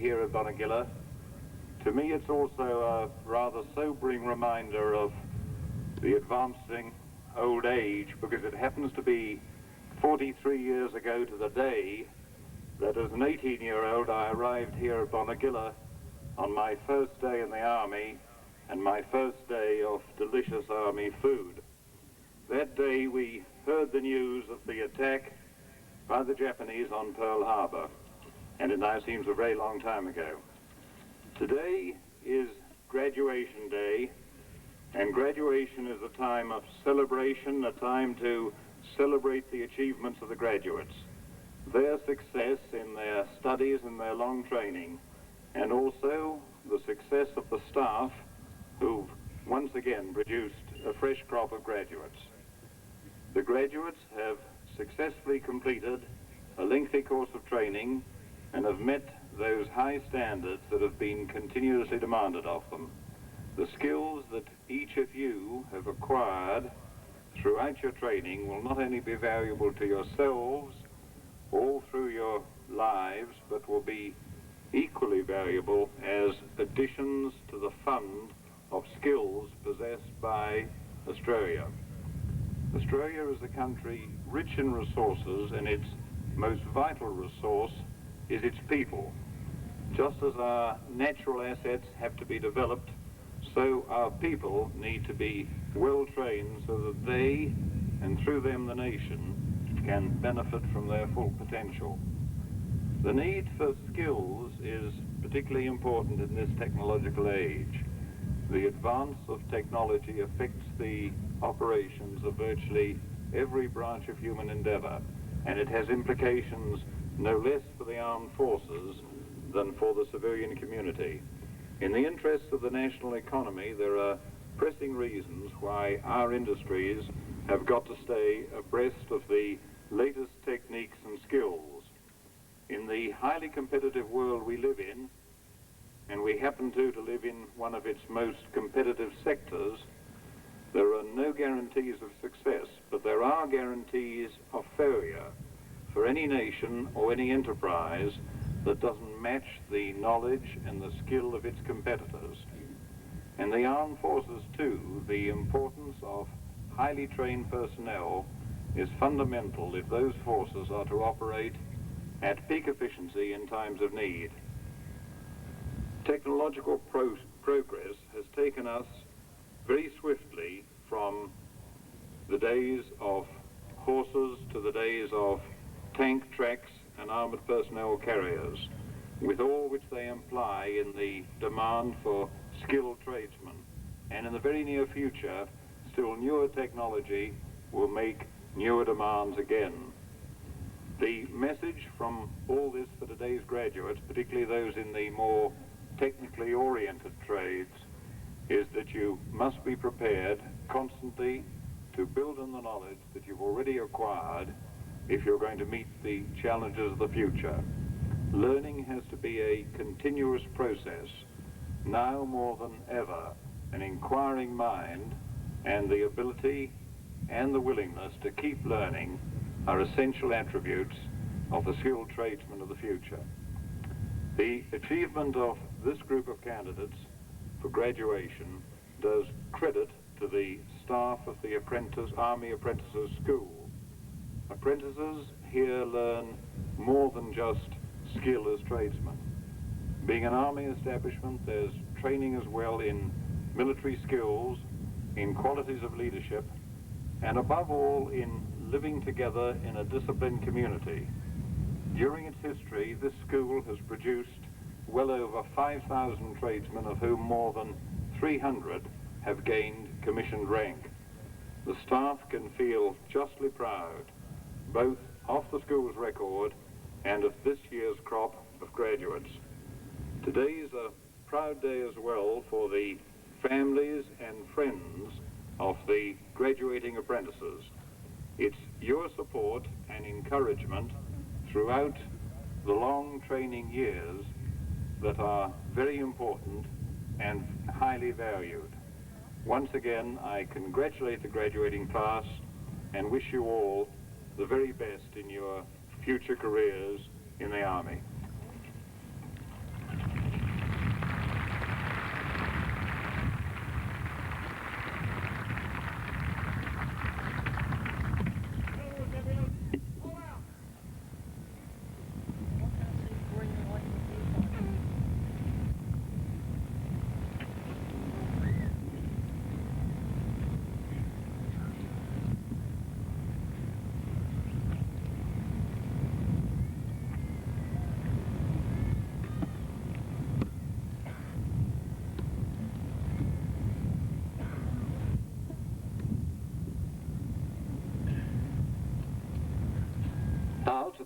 here at Bonegilla. To me, it's also a rather sobering reminder of the advancing old age, because it happens to be 43 years ago to the day that as an 18-year-old I arrived here at Bonegilla on my first day in the Army and my first day of delicious Army food. That day we heard the news of the attack by the Japanese on Pearl Harbor, and it now seems a very long time ago. Today is graduation day, and graduation is a time of celebration, a time to celebrate the achievements of the graduates, their success in their studies and their long training, and also the success of the staff who've once again produced a fresh crop of graduates. The graduates have successfully completed a lengthy course of training and have met those high standards that have been continuously demanded of them. The skills that each of you have acquired throughout your training will not only be valuable to yourselves all through your lives, but will be equally valuable as additions to the fund of skills possessed by Australia. Australia is a country rich in resources, and its most vital resource is its people. Just as our natural assets have to be developed, so our people need to be well trained so that they, and through them the nation, can benefit from their full potential. The need for skills is particularly important in this technological age. The advance of technology affects the operations of virtually every branch of human endeavor, and it has implications no less for the armed forces than for the civilian community. In the interests of the national economy, there are pressing reasons why our industries have got to stay abreast of the latest techniques and skills. In the highly competitive world we live in, and we happen to live in one of its most competitive sectors, there are no guarantees of success, but there are guarantees of failure for any nation or any enterprise that doesn't match the knowledge and the skill of its competitors. In the armed forces too, the importance of highly trained personnel is fundamental if those forces are to operate at peak efficiency in times of need. Technological progress has taken us very swiftly from the days of horses to the days of tank tracks and armored personnel carriers, with all which they imply in the demand for skilled tradesmen. And in the very near future, still newer technology will make newer demands again. The message from all this for today's graduates, particularly those in the more technically oriented trades, is that you must be prepared constantly to build on the knowledge that you've already acquired if you're going to meet the challenges of the future. Learning has to be a continuous process. Now more than ever, an inquiring mind and the ability and the willingness to keep learning are essential attributes of the skilled tradesman of the future. The achievement of this group of candidates for graduation does credit to the staff of the Army Apprentices School. Apprentices here learn more than just skill as tradesmen. Being an Army establishment, there's training as well in military skills, in qualities of leadership, and above all in living together in a disciplined community. During its history, this school has produced well over 5,000 tradesmen, of whom more than 300 have gained commissioned rank. The staff can feel justly proud, both of the school's record and of this year's crop of graduates. Today is a proud day as well for the families and friends of the graduating apprentices. It's your support and encouragement throughout the long training years that are very important and highly valued. Once again, I congratulate the graduating class and wish you all the very best in your future careers in the Army.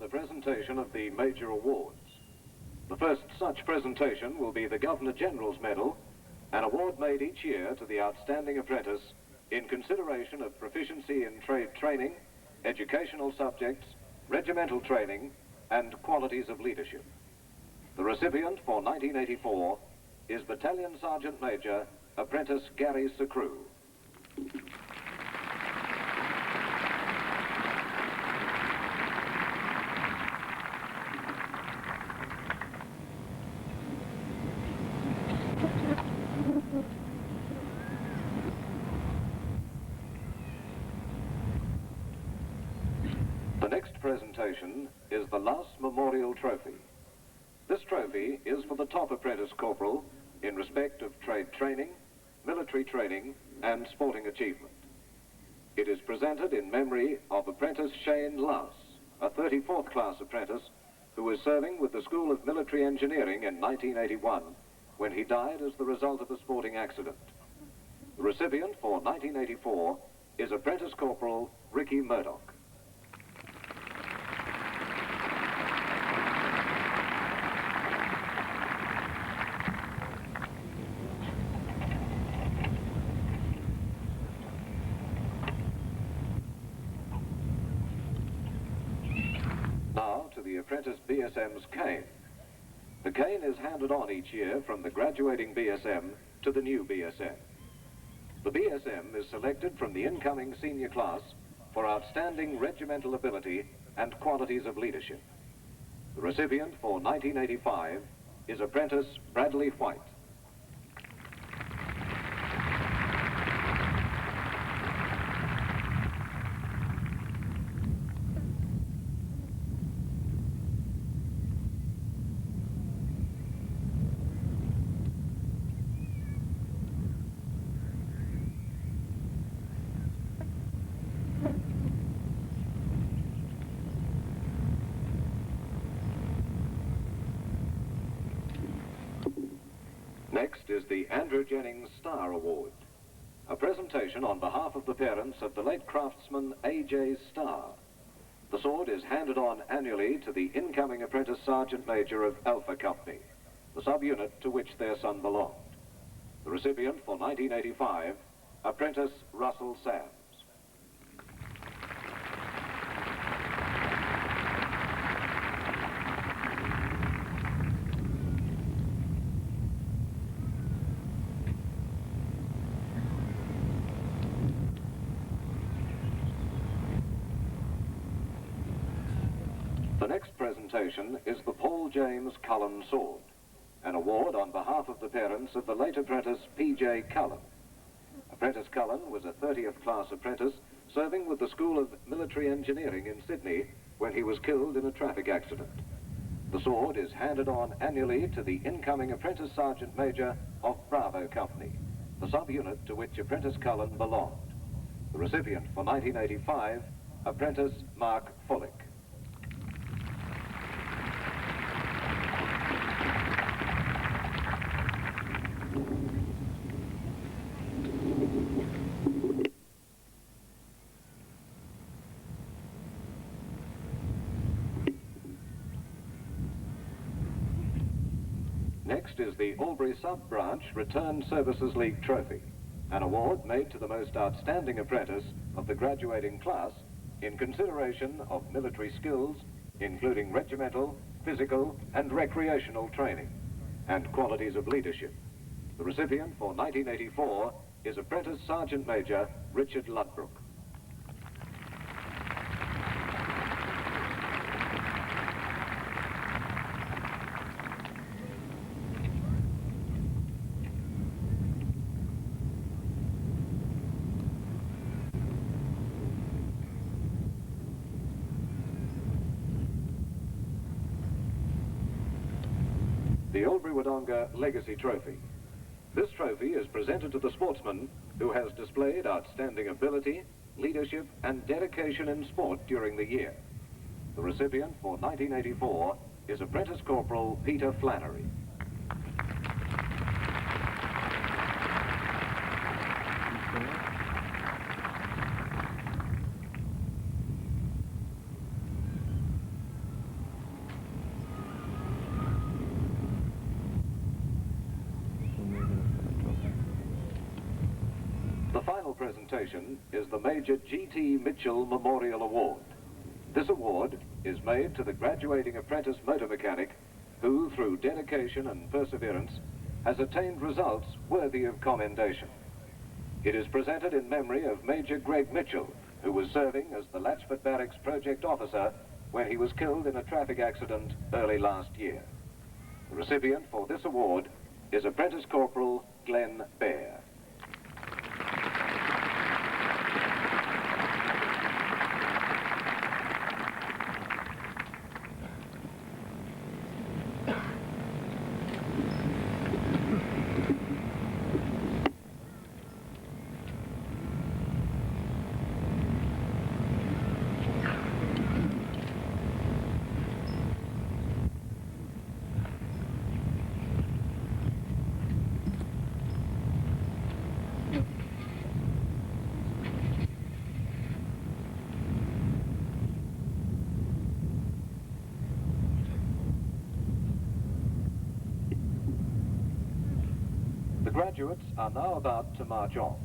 the presentation of the major awards. The first such presentation will be the Governor-General's Medal, an award made each year to the outstanding apprentice in consideration of proficiency in trade training, educational subjects, regimental training, and qualities of leadership. The recipient for 1984 is Battalion Sergeant Major Apprentice Gary Secrew. The next presentation is the Last Memorial Trophy. This trophy is for the top apprentice corporal in respect of trade training, military training, and sporting achievement. It is presented in memory of Apprentice Shane Luss, a 34th class apprentice who was serving with the School of Military Engineering in 1981 when he died as the result of a sporting accident. The recipient for 1984 is Apprentice Corporal Ricky Murdoch. Now to the Apprentice BSM's cane. The cane is handed on each year from the graduating BSM to the new BSM. The BSM is selected from the incoming senior class for outstanding regimental ability and qualities of leadership. The recipient for 1985 is Apprentice Bradley White. Next is the Andrew Jennings Star Award, a presentation on behalf of the parents of the late craftsman A.J. Starr. The sword is handed on annually to the incoming Apprentice Sergeant Major of Alpha Company, the subunit to which their son belonged. The recipient for 1985, Apprentice Russell Sams. The next presentation is the Paul James Cullen Sword, an award on behalf of the parents of the late apprentice P.J. Cullen. Apprentice Cullen was a 30th class apprentice serving with the School of Military Engineering in Sydney when he was killed in a traffic accident. The sword is handed on annually to the incoming Apprentice Sergeant Major of Bravo Company, the subunit to which Apprentice Cullen belonged. The recipient for 1985, Apprentice Mark Fullick. Next is the Albury Sub-Branch Returned Services League Trophy, an award made to the most outstanding apprentice of the graduating class in consideration of military skills, including regimental, physical, and recreational training, and qualities of leadership. The recipient for 1984 is Apprentice Sergeant Major Richard Ludbrook. The Albury-Wodonga Legacy Trophy. This trophy is presented to the sportsman who has displayed outstanding ability, leadership, and dedication in sport during the year. The recipient for 1984 is Apprentice Corporal Peter Flannery. presentation is the Major G.T. Mitchell Memorial Award. This award is made to the graduating apprentice motor mechanic who, through dedication and perseverance, has attained results worthy of commendation. It is presented in memory of Major Greg Mitchell, who was serving as the Latchford Barracks project officer when he was killed in a traffic accident early last year. The recipient for this award is Apprentice Corporal Glenn Bear. The graduates are now about to march off.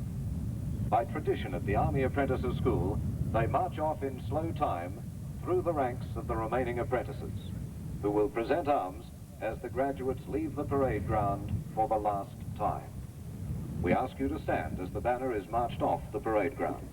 By tradition at the Army Apprentices School, they march off in slow time through the ranks of the remaining apprentices, who will present arms as the graduates leave the parade ground for the last time. We ask you to stand as the banner is marched off the parade ground.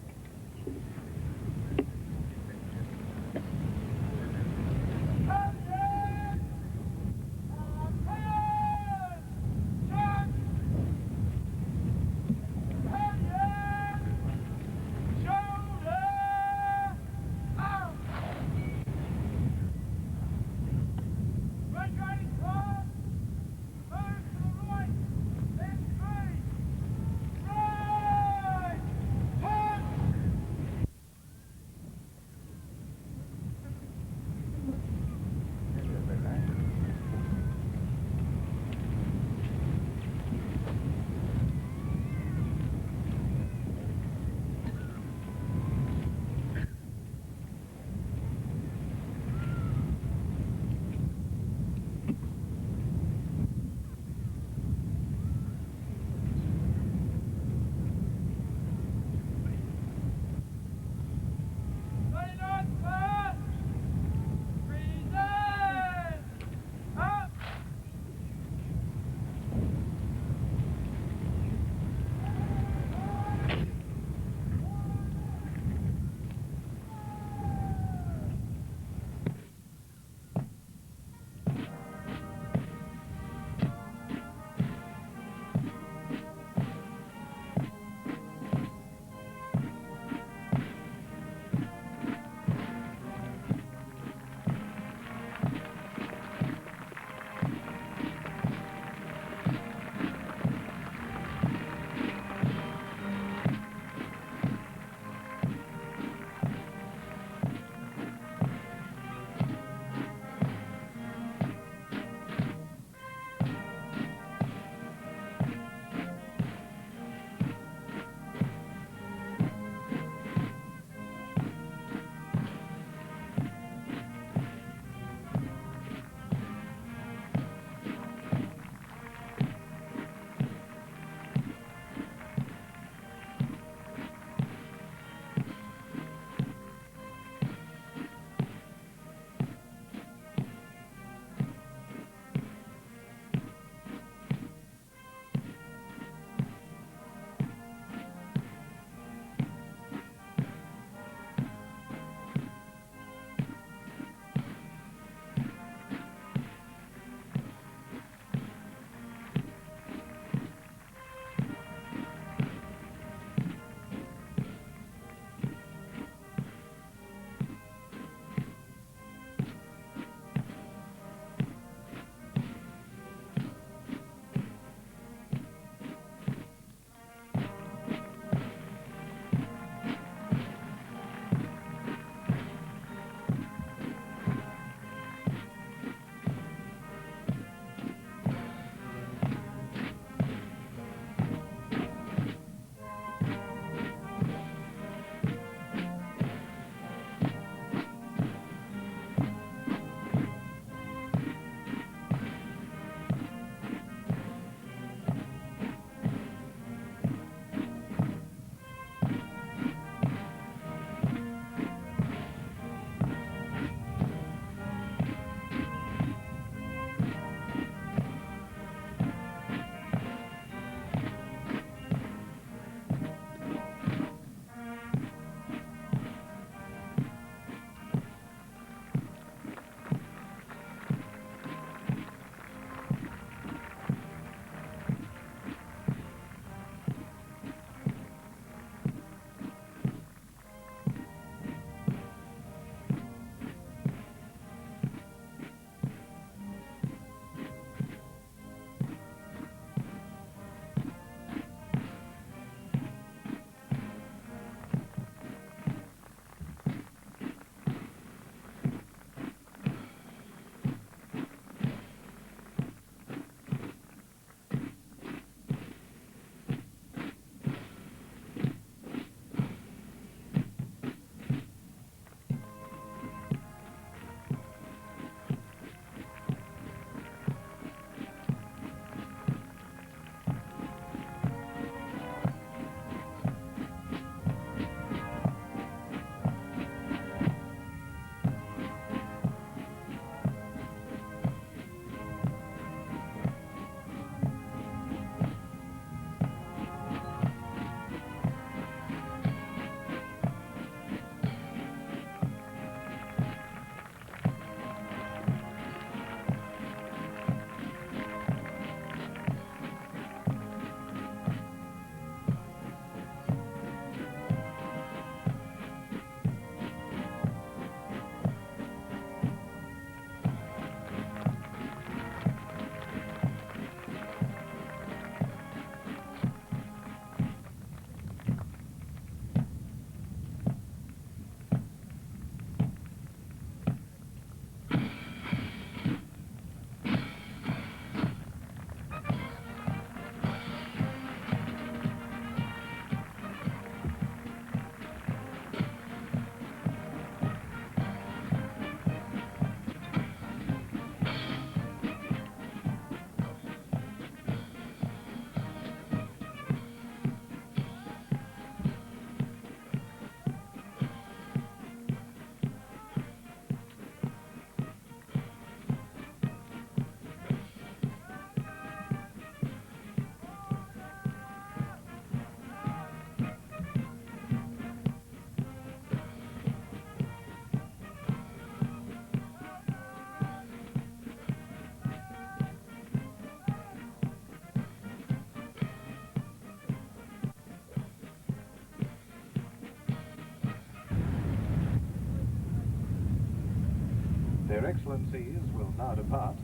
Excellencies will now depart.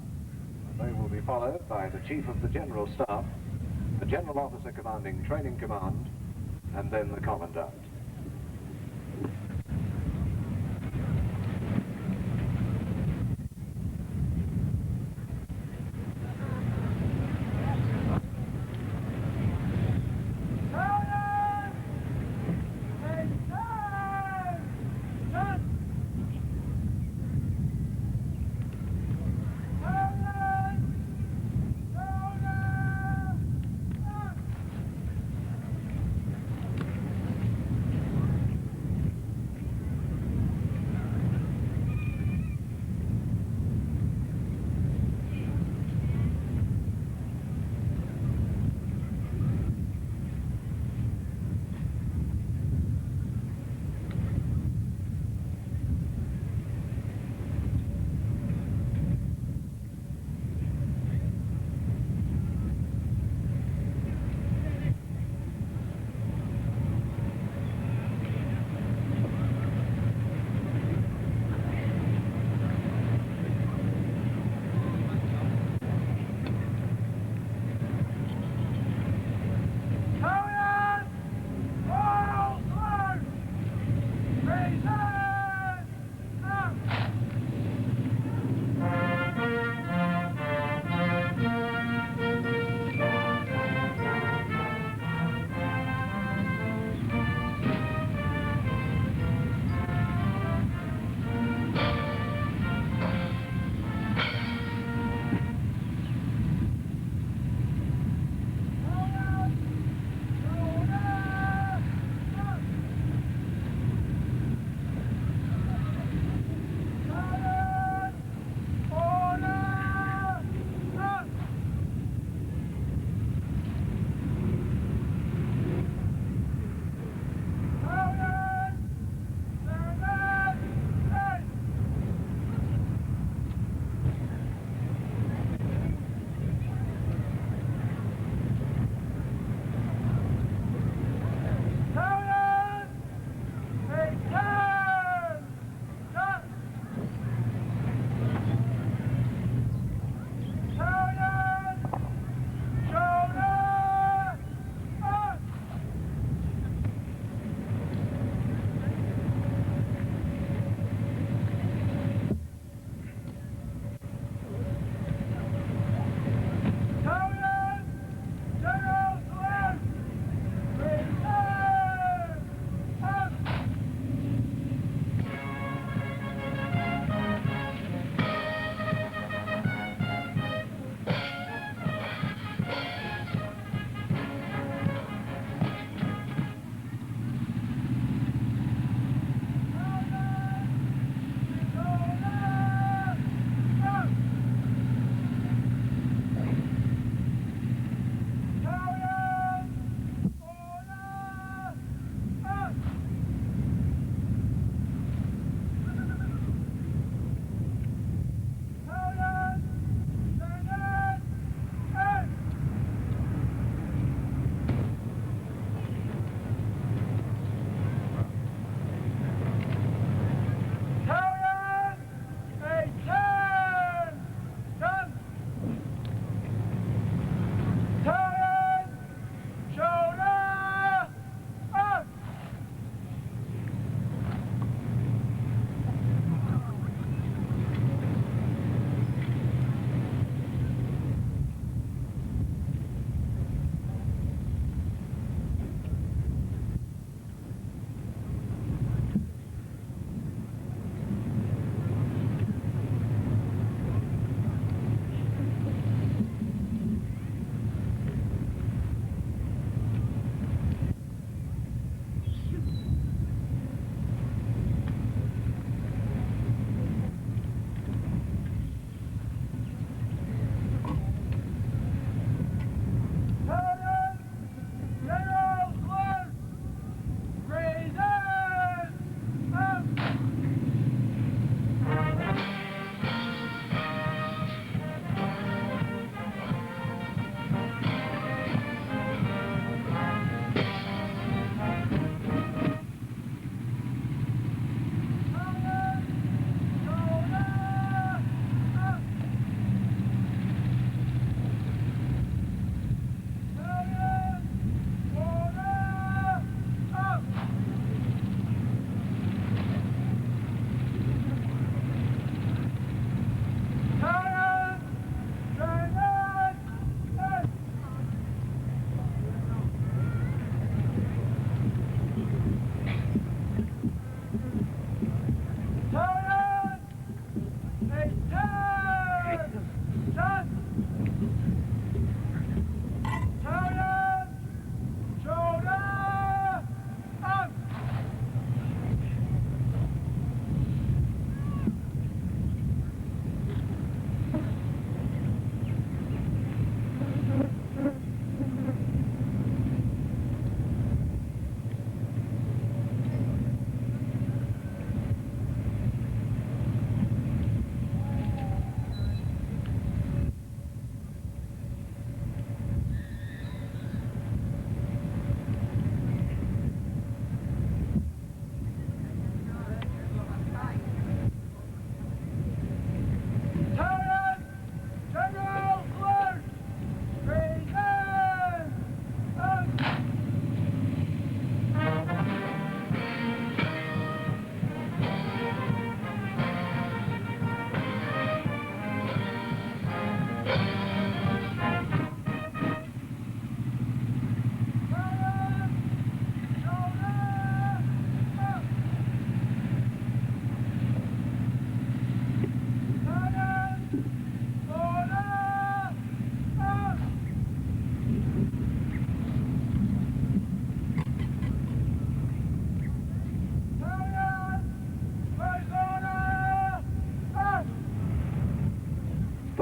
They will be followed by the Chief of the General Staff, the General Officer commanding Training Command, and then the Commandant.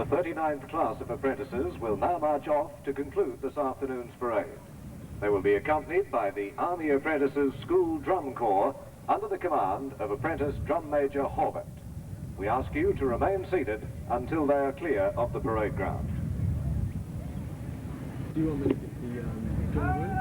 The 39th class of apprentices will now march off to conclude this afternoon's parade. They will be accompanied by the Army Apprentices School Drum Corps under the command of Apprentice Drum Major Horbert. We ask you to remain seated until they are clear of the parade ground. Do you want me to get the drum roll?